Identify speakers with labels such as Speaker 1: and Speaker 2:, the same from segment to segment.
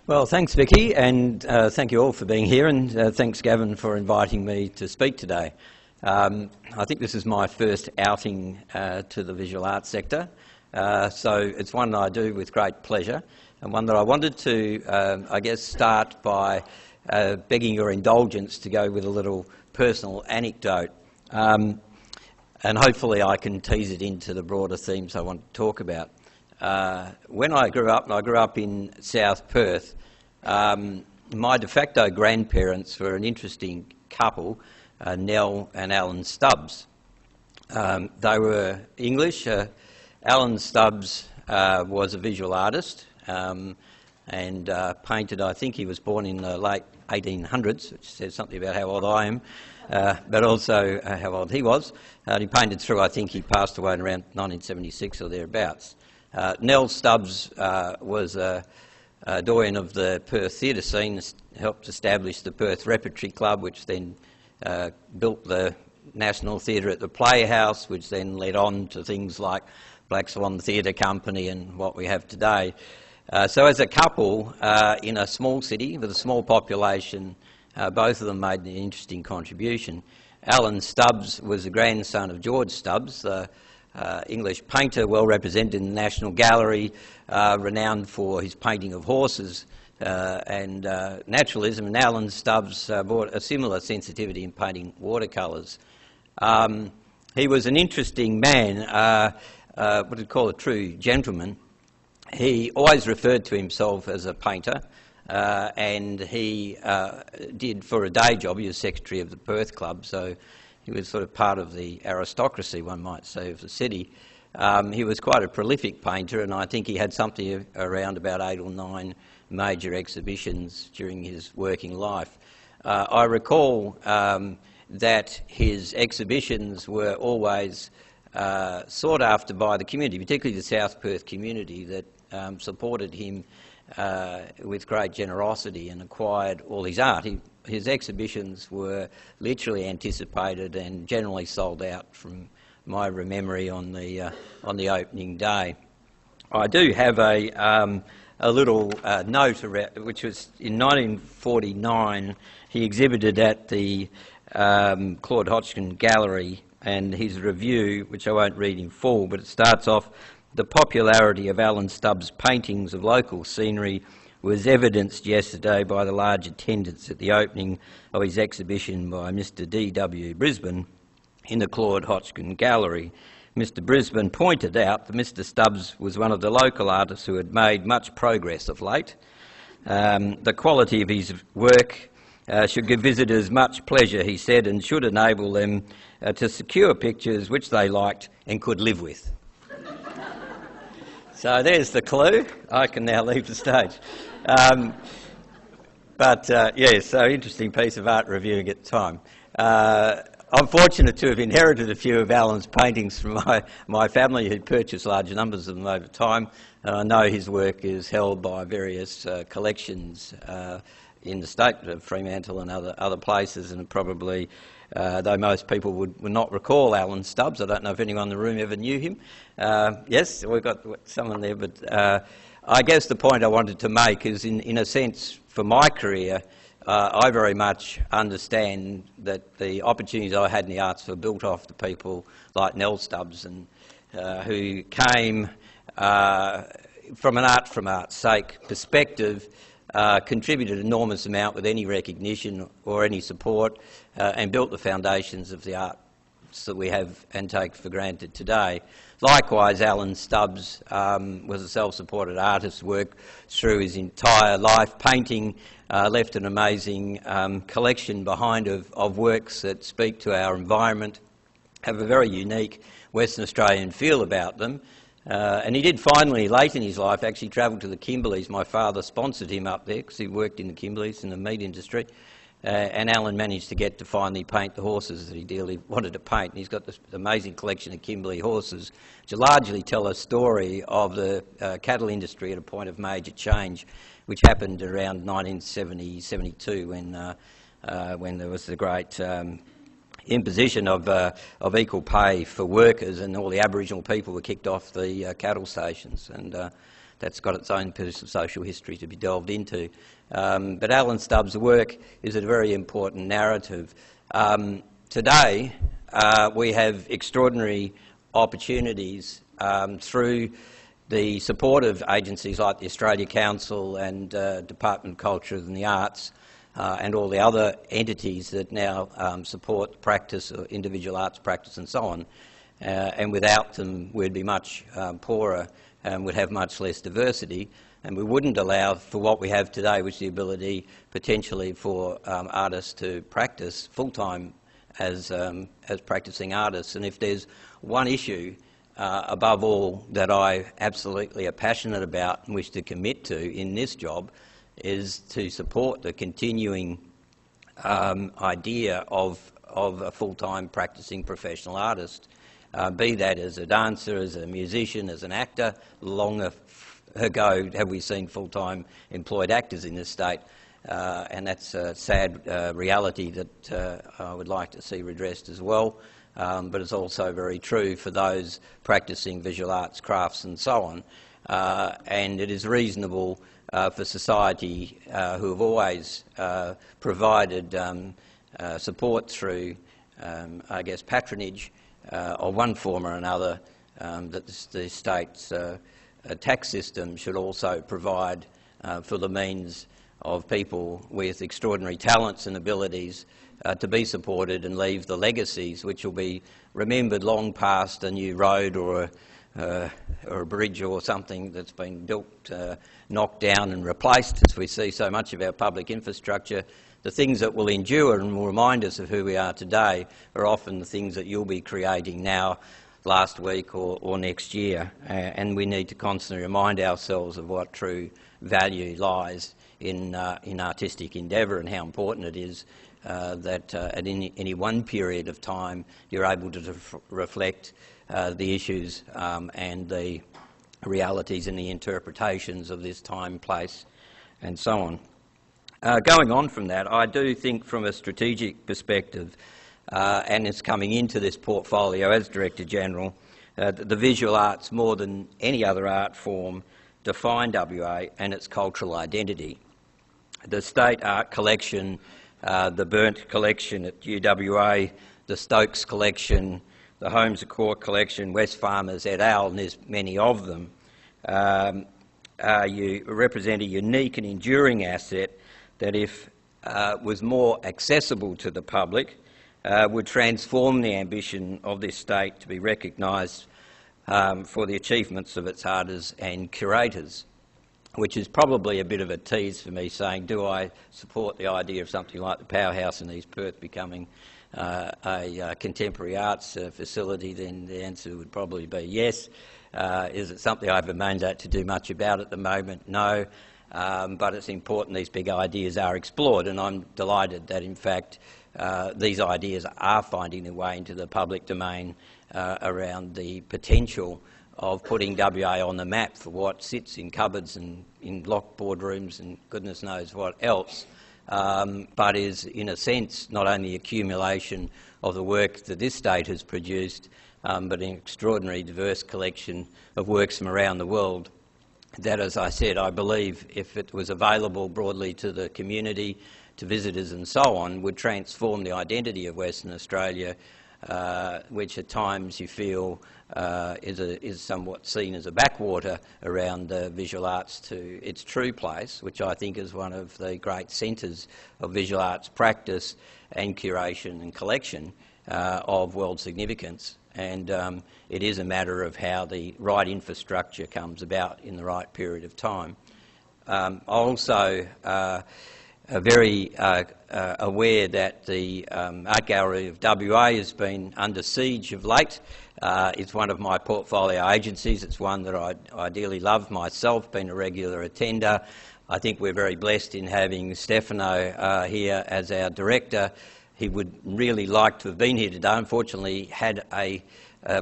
Speaker 1: Well, thanks Vicky, and thank you all for being here, and thanks Gavin for inviting me to speak today. I think this is my first outing to the visual arts sector, so it's one that I do with great pleasure, and one that I wanted to, I guess, start by begging your indulgence to go with a little personal anecdote, and hopefully I can tease it into the broader themes I want to talk about. When I grew up in South Perth, my de facto grandparents were an interesting couple, Nell and Alan Stubbs. They were English. Alan Stubbs was a visual artist and painted, I think he was born in the late 1800s, which says something about how old I am, but also how old he was. He painted through, I think he passed away in around 1976 or thereabouts. Nell Stubbs was a doyen of the Perth theatre scene, helped establish the Perth Repertory Club, which then built the National Theatre at the Playhouse, which then led on to things like Black Swan Theatre Company and what we have today. So as a couple in a small city with a small population, both of them made an interesting contribution. Alan Stubbs was the grandson of George Stubbs, the English painter, well represented in the National Gallery, renowned for his painting of horses and naturalism, and Alan Stubbs brought a similar sensitivity in painting watercolours. He was an interesting man, what we'd call a true gentleman. He always referred to himself as a painter, and he did, for a day job, he was secretary of the Perth Club, so he was sort of part of the aristocracy, one might say, of the city. He was quite a prolific painter, and I think he had something around about 8 or 9 major exhibitions during his working life. I recall that his exhibitions were always sought after by the community, particularly the South Perth community, that supported him with great generosity and acquired all his art. His exhibitions were literally anticipated and generally sold out from my memory on the opening day. I do have a little note, which was in 1949. He exhibited at the Claude Hodgkin Gallery, and his review, which I won't read in full, but it starts off: "The popularity of Alan Stubbs' paintings of local scenery was evidenced yesterday by the large attendance at the opening of his exhibition by Mr. D.W. Brisbane in the Claude Hodgkin Gallery. Mr. Brisbane pointed out that Mr. Stubbs was one of the local artists who had made much progress of late. The quality of his work should give visitors much pleasure, he said, and should enable them to secure pictures which they liked and could live with." So there's the clue. I can now leave the stage. Yeah, so interesting piece of art reviewing at the time. I'm fortunate to have inherited a few of Alan's paintings from my family, who'd purchased large numbers of them over time. And I know his work is held by various collections in the state of Fremantle and other places, and probably, though most people would not recall Alan Stubbs, I don't know if anyone in the room ever knew him. Yes, we've got someone there, but I guess the point I wanted to make is, in a sense, for my career, I very much understand that the opportunities I had in the arts were built off the people like Nell Stubbs, and who came from an art from art's sake perspective, contributed an enormous amount with any recognition or any support, and built the foundations of the arts that we have and take for granted today. Likewise, Alan Stubbs was a self-supported artist, worked through his entire life painting, left an amazing collection behind of works that speak to our environment, have a very unique Western Australian feel about them. And he did finally, late in his life, actually travel to the Kimberleys. My father sponsored him up there because he worked in the Kimberleys in the meat industry. And Alan managed to get to finally paint the horses that he dearly wanted to paint. And he's got this amazing collection of Kimberley horses, which largely tell a story of the cattle industry at a point of major change, which happened around 1970-72 when there was the great imposition of equal pay for workers, and all the Aboriginal people were kicked off the cattle stations. And that's got its own piece of social history to be delved into. But Alan Stubbs' work is a very important narrative. Today, we have extraordinary opportunities through the support of agencies like the Australia Council and Department of Culture and the Arts and all the other entities that now support practice, or individual arts practice and so on. And without them, we'd be much poorer and would have much less diversity, and we wouldn't allow for what we have today, which is the ability potentially for artists to practice full-time as practicing artists. And if there's one issue above all that I absolutely are passionate about and wish to commit to in this job, is to support the continuing idea of a full-time practicing professional artist, be that as a dancer, as a musician, as an actor. Long ago have we seen full-time employed actors in this state, and that's a sad reality that I would like to see redressed as well. But it's also very true for those practicing visual arts, crafts and so on. And it is reasonable for society, who have always provided support through, I guess, patronage of one form or another, that the state's tax system should also provide for the means of people with extraordinary talents and abilities to be supported and leave the legacies which will be remembered long past a new road or a bridge or something that's been built, knocked down and replaced, as we see so much of our public infrastructure. The things that will endure and will remind us of who we are today are often the things that you'll be creating now, last week or next year. And we need to constantly remind ourselves of what true value lies in artistic endeavour and how important it is that at any one period of time you're able to reflect the issues and the realities and the interpretations of this time, place and so on. Going on from that, I do think from a strategic perspective, and it's coming into this portfolio as Director General, the visual arts, more than any other art form, define WA and its cultural identity. The State Art Collection, the Burnt Collection at UWA, the Stokes Collection, the Holmes of Court Collection, West Farmers et al., and there's many of them, you represent a unique and enduring asset that, if was more accessible to the public, would transform the ambition of this state to be recognised for the achievements of its artists and curators, which is probably a bit of a tease for me, saying, do I support the idea of something like the Powerhouse in East Perth becoming a contemporary arts facility? Then the answer would probably be yes. Is it something I've remained to do much about at the moment? No. But it's important these big ideas are explored, and I'm delighted that, in fact, these ideas are finding their way into the public domain around the potential of putting WA on the map for what sits in cupboards and in locked boardrooms and goodness knows what else, but is, in a sense, not only accumulation of the work that this state has produced, but an extraordinary diverse collection of works from around the world that, as I said, I believe, if it was available broadly to the community, to visitors and so on, would transform the identity of Western Australia, which at times you feel is somewhat seen as a backwater around visual arts, to its true place, which I think is one of the great centres of visual arts practice and curation and collection of world significance. And it is a matter of how the right infrastructure comes about in the right period of time. Also, very aware that the Art Gallery of WA has been under siege of late. It's one of my portfolio agencies. It's one that I dearly love myself, been a regular attender. I think we're very blessed in having Stefano here as our director. He would really like to have been here today. Unfortunately, had a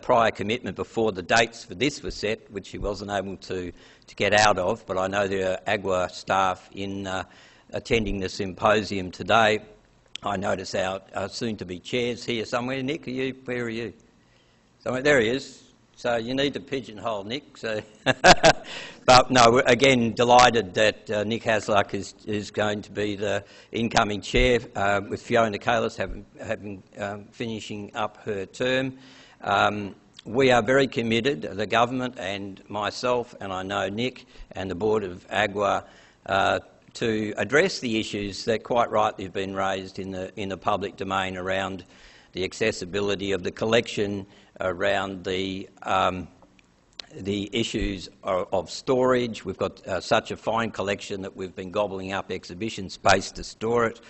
Speaker 1: prior commitment before the dates for this were set, which he wasn't able to get out of. But I know there are AGWA staff in attending the symposium today. I notice our soon-to-be chairs here somewhere. Nick, where are you? Somewhere, there he is. So you need to pigeonhole Nick. So but no, again, delighted that Nick Hasluck is going to be the incoming chair, with Fiona Kalis having finishing up her term. We are very committed, the government and myself, and I know Nick and the Board of AGWA, to address the issues that quite rightly have been raised in the public domain around the accessibility of the collection, around the issues of storage. We've got such a fine collection that we've been gobbling up exhibition space to store it.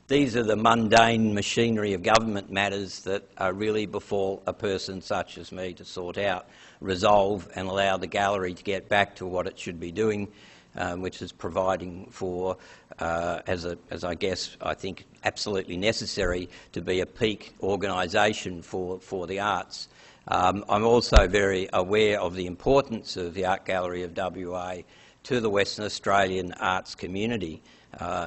Speaker 1: These are the mundane machinery of government matters that really befall a person such as me to sort out, resolve and allow the gallery to get back to what it should be doing, which is providing for, as I guess I think absolutely necessary, to be a peak organisation for the arts. I'm also very aware of the importance of the Art Gallery of WA to the Western Australian arts community,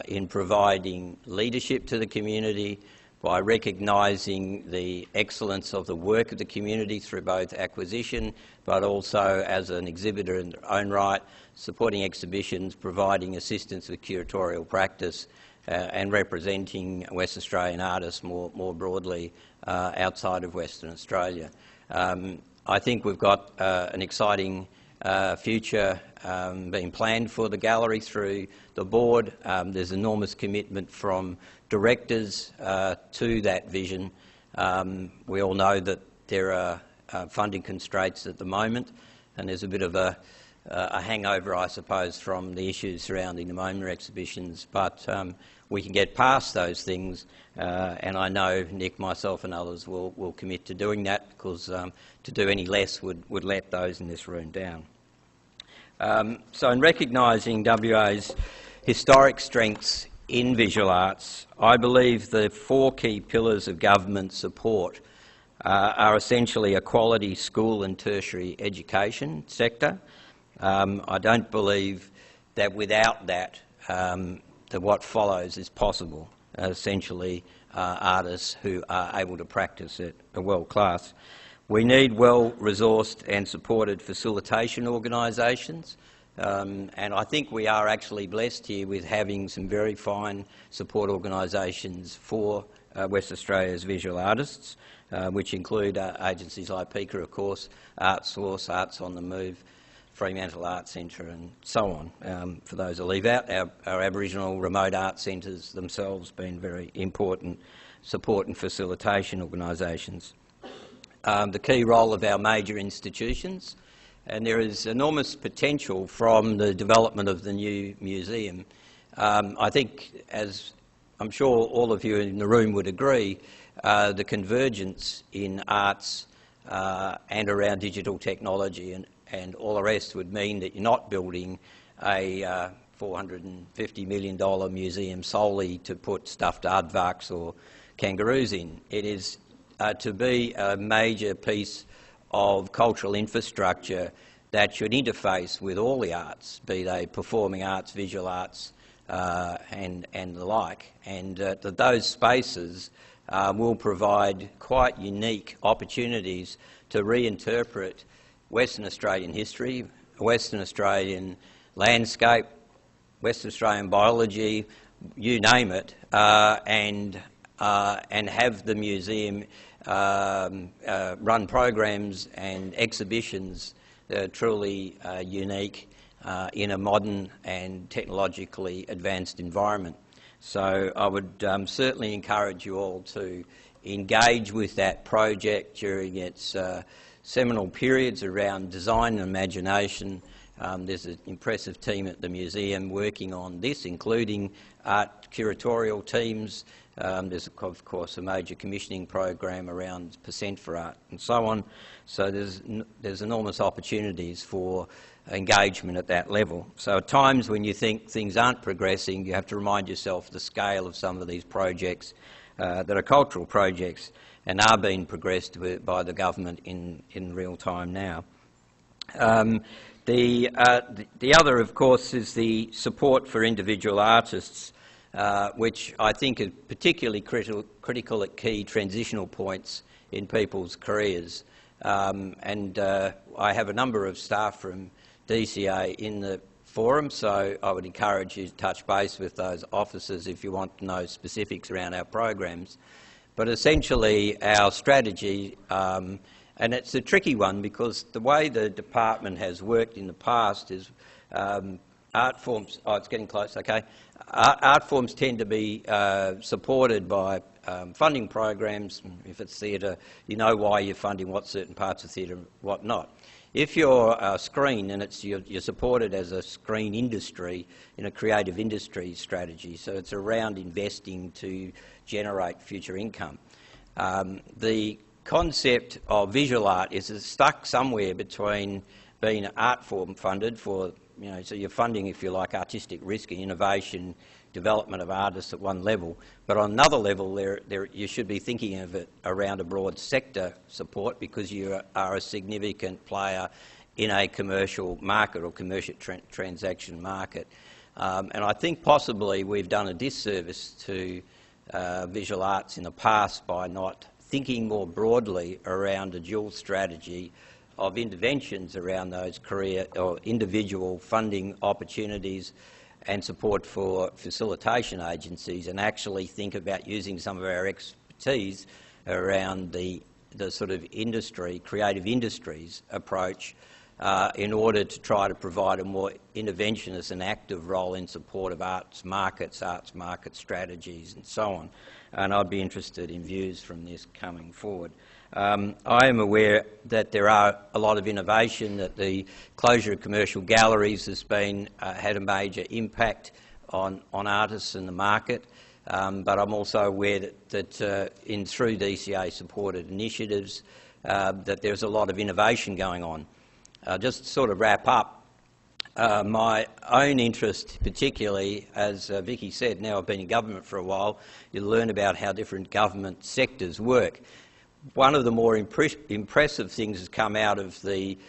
Speaker 1: in providing leadership to the community by recognising the excellence of the work of the community through both acquisition but also as an exhibitor in their own right, supporting exhibitions, providing assistance with curatorial practice, and representing West Australian artists more broadly outside of Western Australia. I think we've got an exciting future being planned for the gallery through the board. There's enormous commitment from directors to that vision. We all know that there are funding constraints at the moment, and there's a bit of a hangover, I suppose, from the issues surrounding the MoMA exhibitions, but we can get past those things, and I know Nick, myself and others will commit to doing that, because to do any less would let those in this room down. So in recognising WA's historic strengths in visual arts, I believe the four key pillars of government support are essentially a quality school and tertiary education sector. I don't believe that without that, that what follows is possible, essentially artists who are able to practice at a world class. We need well-resourced and supported facilitation organisations, and I think we are actually blessed here with having some very fine support organisations for West Australia's visual artists, which include agencies like PICA, of course, ArtSource, Arts on the Move, Fremantle Arts Centre and so on. For those who leave out, our Aboriginal remote art centres themselves been very important support and facilitation organisations. The key role of our major institutions, and there is enormous potential from the development of the new museum. I think, as I'm sure all of you in the room would agree, the convergence in arts and around digital technology and all the rest would mean that you're not building a $450 million museum solely to put stuffed aardvarks or kangaroos in. It is to be a major piece of cultural infrastructure that should interface with all the arts, be they performing arts, visual arts and the like, and that those spaces will provide quite unique opportunities to reinterpret Western Australian history, Western Australian landscape, Western Australian biology, you name it, and have the museum run programs and exhibitions that are truly unique in a modern and technologically advanced environment. So I would certainly encourage you all to engage with that project during its seminal periods around design and imagination. There's an impressive team at the museum working on this, including art curatorial teams. There's, of course, a major commissioning program around percent for art and so on. So there's enormous opportunities for engagement at that level. So at times when you think things aren't progressing, you have to remind yourself the scale of some of these projects that are cultural projects and are being progressed by the government in real time now. The other, of course, is the support for individual artists, which I think is particularly critical at key transitional points in people's careers. I have a number of staff from DCA in the forum, so I would encourage you to touch base with those officers if you want to know specifics around our programs. But essentially our strategy, and it's a tricky one because the way the department has worked in the past is art forms, it's getting close, okay. Art forms tend to be supported by funding programs. If it's theatre, you know why you're funding what certain parts of theatre and what not. If you're screen, and you're supported as a screen industry in a creative industry strategy, so it's around investing to generate future income. The concept of visual art is stuck somewhere between being art form funded for, so you're funding, if you like, artistic risk and innovation, development of artists at one level, but on another level you should be thinking of it around a broad sector support because you are a significant player in a commercial market or commercial transaction market. And I think possibly we've done a disservice to visual arts in the past by not thinking more broadly around a dual strategy of interventions around those career or individual funding opportunities and support for facilitation agencies, and actually think about using some of our expertise around the sort of industry, creative industries approach in order to try to provide a more interventionist and active role in support of arts market strategies and so on. And I'd be interested in views from this coming forward. I am aware that there are a lot of innovation, that the closure of commercial galleries has been had a major impact on artists and the market, but I'm also aware that through DCA supported initiatives that there's a lot of innovation going on. Just to sort of wrap up, my own interest particularly, as Vicky said, now I've been in government for a while, you learn about how different government sectors work. One of the more impressive things has come out of the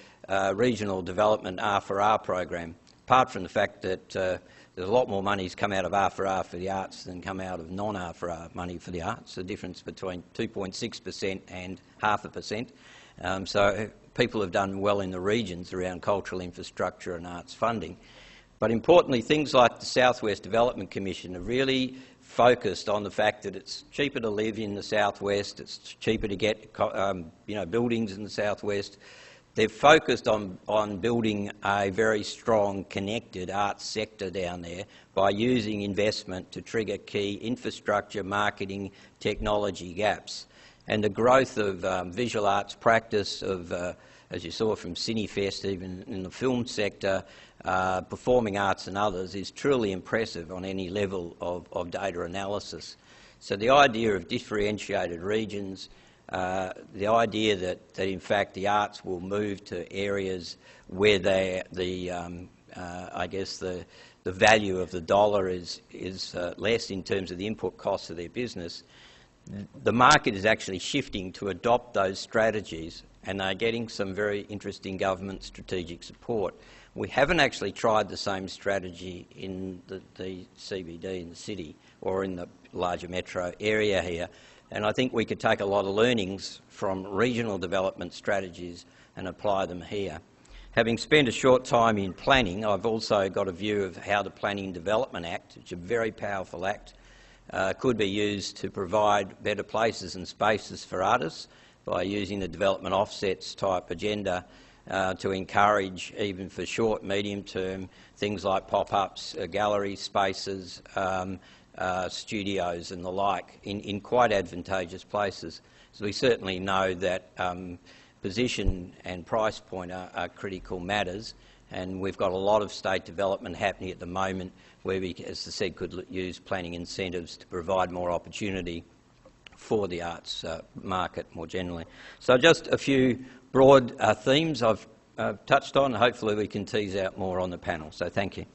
Speaker 1: regional development R4R program, apart from the fact that there's a lot more money has come out of R4R for the arts than come out of non-R4R money for the arts, the difference between 2.6% and 0.5%. So people have done well in the regions around cultural infrastructure and arts funding. But importantly, things like the South West Development Commission have really focused on the fact that it's cheaper to live in the southwest, it's cheaper to get buildings in the southwest. They've focused on building a very strong connected arts sector down there by using investment to trigger key infrastructure, marketing, technology gaps. And the growth of visual arts practice, as you saw from CineFest, even in the film sector, performing arts and others, is truly impressive on any level of data analysis. So the idea of differentiated regions, the idea that in fact the arts will move to areas where I guess the value of the dollar is less in terms of the input costs of their business, the market is actually shifting to adopt those strategies, and they're getting some very interesting government strategic support. We haven't actually tried the same strategy in the CBD in the city or in the larger metro area here, and I think we could take a lot of learnings from regional development strategies and apply them here. Having spent a short time in planning, I've also got a view of how the Planning and Development Act, which is a very powerful act, could be used to provide better places and spaces for artists by using the development offsets type agenda to encourage, even for short, medium term, things like pop-ups, gallery spaces, studios and the like in quite advantageous places. So we certainly know that position and price point are critical matters, and we've got a lot of state development happening at the moment where we, as I said, could use planning incentives to provide more opportunity for the arts market more generally. So just a few broad themes I've touched on. Hopefully we can tease out more on the panel. So thank you.